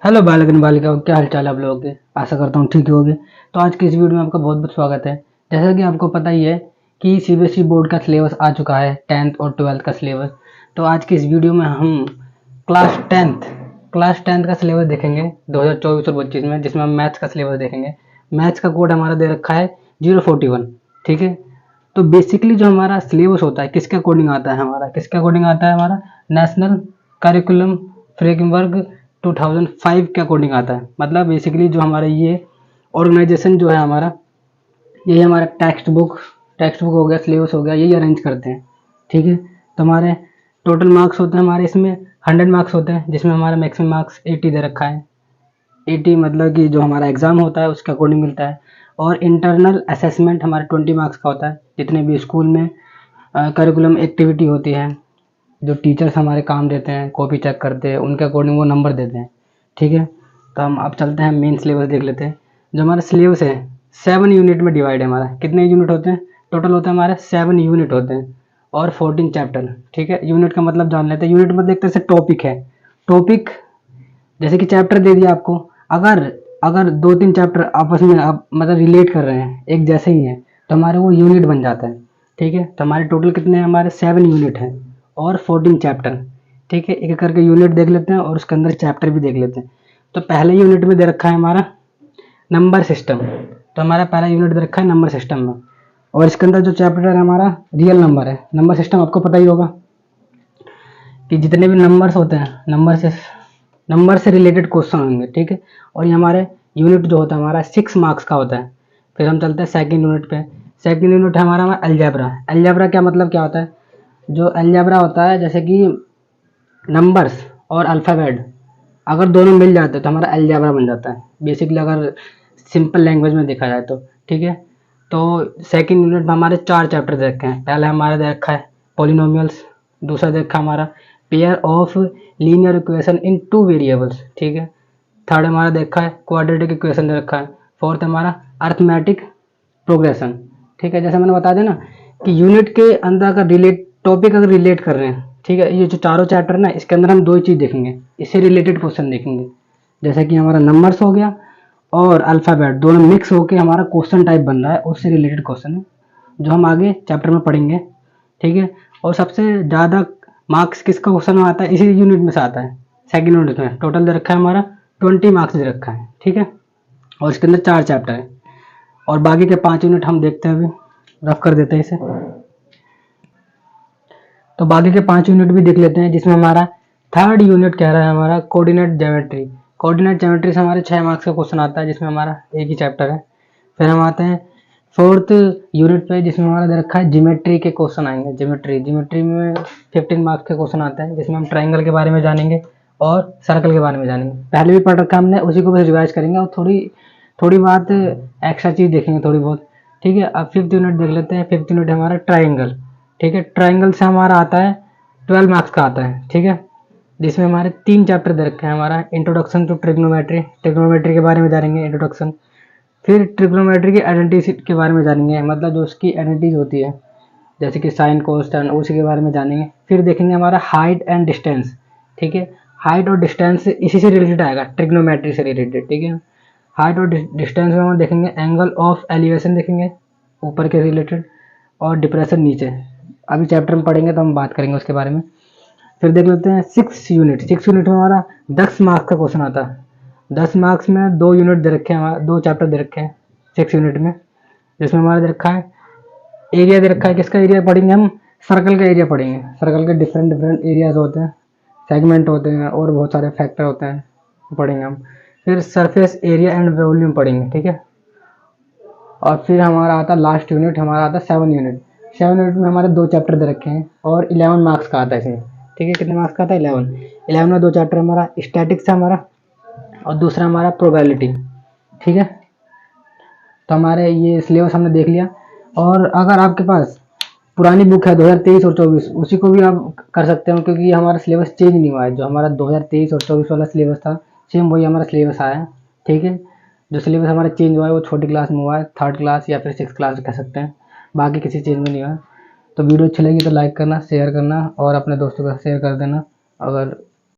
Hello बालक and बालिकाओं, क्या हाल चाल है आप लोगों के। आशा करता हूँ ठीक होगे। तो आज की इस वीडियो में आपका बहुत बहुत स्वागत है। जैसा कि आपको पता ही है कि सीबीएसई बोर्ड का सिलेबस आ चुका है, 10th और 12th का सिलेबस। तो आज की इस वीडियो में हम क्लास टेंथ का सिलेबस देखेंगे 2024 और 25 में, जिसमें हम मैथ्स का सिलेबस देखेंगे। मैथ्स का कोड हमारा दे रखा है 041। ठीक है। तो बेसिकली जो हमारा सिलेबस होता है किसके अकॉर्डिंग आता है, हमारा नेशनल करिकुलम फ्रेमवर्क 2005 के अकॉर्डिंग आता है। मतलब बेसिकली जो हमारा ये ऑर्गेनाइजेशन जो है हमारा, यही हमारा टेक्स्ट बुक हो गया, सिलेबस हो गया, यही अरेंज करते हैं। ठीक है। तो हमारे टोटल मार्क्स होते हैं हमारे इसमें 100 मार्क्स होते हैं, जिसमें हमारा मैक्सिमम मार्क्स 80 दे रखा है। 80 मतलब कि जो हमारा एग्ज़ाम होता है उसके अकॉर्डिंग मिलता है। और इंटरनल असेसमेंट हमारे 20 मार्क्स का होता है। जितने भी स्कूल में करिकुलम एक्टिविटी होती है, जो टीचर्स हमारे काम देते हैं, कॉपी चेक करते हैं, उनके अकॉर्डिंग वो नंबर देते हैं। ठीक है। तो हम अब चलते हैं मेन सिलेबस देख लेते हैं। जो हमारा सिलेबस है 7 यूनिट में डिवाइड है हमारा। कितने यूनिट होते हैं टोटल? होते हैं हमारे 7 यूनिट होते हैं और 14 चैप्टर। ठीक है। यूनिट का मतलब जान लेते हैं। यूनिट मतलब एक तरह से टॉपिक है। टॉपिक जैसे कि चैप्टर दे दिया आपको, अगर अगर 2-3 चैप्टर आपस में आप मतलब रिलेट कर रहे हैं, एक जैसे ही हैं, तो हमारे वो यूनिट बन जाता है। ठीक है। तो हमारे टोटल कितने हैं? हमारे 7 यूनिट हैं और 14 चैप्टर। ठीक है। एक एक करके यूनिट देख लेते हैं और उसके अंदर चैप्टर भी देख लेते हैं। तो पहले यूनिट में दे रखा है हमारा नंबर सिस्टम। तो हमारा पहला यूनिट दे रखा है नंबर सिस्टम में, और इसके अंदर जो चैप्टर है हमारा रियल नंबर है। नंबर सिस्टम आपको पता ही होगा कि जितने भी नंबर्स होते हैं, नंबर से रिलेटेड क्वेश्चन होंगे। ठीक है। और ये हमारे यूनिट जो होता है हमारा 6 मार्क्स का होता है। फिर हम चलते हैं सेकंड यूनिट पे। सेकंड यूनिट है हमारा अलजेब्रा। अलजेब्रा क्या मतलब क्या होता है? जो अलजेब्रा होता है, जैसे कि नंबर्स और अल्फ़ाबेट अगर दोनों मिल जाते हैं तो हमारा अलजेब्रा बन जाता है, बेसिकली अगर सिंपल लैंग्वेज में देखा जाए तो। ठीक है। तो सेकंड यूनिट में हमारे 4 चैप्टर दे रखे हैं। पहला हमारा दे रखा है पॉलिनोमियल्स, दूसरा दे रखा है हमारा pair of linear equation in 2 variables. ठीक है। थर्ड हमारा दे रखा है क्वाड्रेटिक इक्वेशन दे रखा है। फोर्थ हमारा अरिथमेटिक प्रोग्रेशन। ठीक है। जैसे मैंने बता दिया ना कि यूनिट के अंदर अगर टॉपिक अगर रिलेट कर रहे हैं, ठीक है, ये जो चारों चैप्टर ना, इसके अंदर हम 2 ही चीज़ देखेंगे, इससे रिलेटेड क्वेश्चन देखेंगे। जैसे कि हमारा नंबर्स हो गया और अल्फ़ाबेट दोनों मिक्स होकर हमारा क्वेश्चन टाइप बन रहा है, उससे रिलेटेड क्वेश्चन है जो हम आगे चैप्टर में पढ़ेंगे। ठीक है। और सबसे ज़्यादा मार्क्स किसका क्वेश्चन में आता है? इसी यूनिट में से आता है। सेकंड यूनिट में टोटल दे रखा है हमारा 20 मार्क्स दे रखा है। ठीक है। और इसके अंदर 4 चैप्टर है और बाकी के 5 यूनिट हम देखते हैं। अभी रफ कर देते हैं इसे। तो बाकी के 5 यूनिट भी देख लेते हैं, जिसमें हमारा थर्ड यूनिट कह रहा है हमारा कोऑर्डिनेट ज्योमेट्री। कोऑर्डिनेट ज्योमेट्री से हमारे 6 मार्क्स का क्वेश्चन आता है, जिसमें हमारा एक ही चैप्टर है। फिर हम आते हैं फोर्थ यूनिट पे, जिसमें हमारा दे रखा है ज्योमेट्री के क्वेश्चन आएंगे। ज्योमेट्री में 15 मार्क्स के क्वेश्चन आते हैं, जिसमें हम ट्राइंगल के बारे में जानेंगे और सर्कल के बारे में जानेंगे। पहले भी पढ़ रखा है हमने, उसी को बस रिवाइज करेंगे और थोड़ी थोड़ी बात एक्स्ट्रा चीज़ देखेंगे थोड़ी बहुत। ठीक है। अब फिफ्थ यूनिट देख लेते हैं। फिफ्थ यूनिट हमारा ट्राइंगल। ठीक है। ट्राइंगल से हमारा आता है 12 मार्क्स का आता है। ठीक है। जिसमें हमारे 3 चैप्टर दे रखे हैं। हमारा इंट्रोडक्शन टू ट्रिग्नोमेट्री के बारे में जानेंगे, इंट्रोडक्शन। फिर ट्रिग्नोमेट्री की आइडेंटिटी के बारे में जानेंगे, मतलब जो उसकी आइडेंटिटीज होती है, जैसे कि साइन कोस टैन, उसी के बारे में जानेंगे। फिर देखेंगे हमारा हाइट एंड डिस्टेंस। ठीक है। हाइट और डिस्टेंस इसी से रिलेटेड आएगा, ट्रिग्नोमेट्री से रिलेटेड। ठीक है। हाइट और डिस्टेंस में हम देखेंगे एंगल ऑफ एलिवेशन देखेंगे, ऊपर के रिलेटेड, और डिप्रेशन नीचे। अभी चैप्टर में पढ़ेंगे तो हम बात करेंगे उसके बारे में। फिर देख लेते हैं 6 यूनिट में हमारा 10 मार्क्स का क्वेश्चन आता है। 10 मार्क्स में 2 यूनिट दे रखे हैं, हमारा 2 चैप्टर दे रखे हैं 6 यूनिट में। जिसमें हमारा दे रखा है एरिया दे रखा है। किसका एरिया पढ़ेंगे हम? सर्कल का एरिया पढ़ेंगे। सर्कल के डिफरेंट एरियाज होते हैं, सेगमेंट होते हैं और बहुत सारे फैक्टर होते हैं, पढ़ेंगे हम। फिर सरफेस एरिया एंड वॉल्यूम पढ़ेंगे। ठीक है। और फिर हमारा आता है लास्ट यूनिट, हमारा आता है 7 यूनिट में हमारे 2 चैप्टर दे रखे हैं और 11 मार्क्स का आता है इसमें। ठीक है। कितने मार्क्स का आता है? 11 में 2 चैप्टर हमारा स्टैटिक्स है हमारा, और दूसरा हमारा प्रोबेबिलिटी। ठीक है। तो हमारे ये सिलेबस हमने देख लिया। और अगर आपके पास पुरानी बुक है 2023 और 24, उसी को भी आप कर सकते हो, क्योंकि ये हमारा सिलेबस चेंज नहीं हुआ है। जो हमारा 2023 और 24 वाला सिलेबस था, सेम वही हमारा सिलेबस आया है। ठीक है। जो सिलेबस हमारा चेंज हुआ है वो छोटी क्लास में हुआ है, 3rd क्लास या फिर 6th क्लास कह सकते हैं, बाकी किसी चीज़ में नहीं हुआ है। तो वीडियो अच्छी लगी तो लाइक करना, शेयर करना और अपने दोस्तों का शेयर कर देना। अगर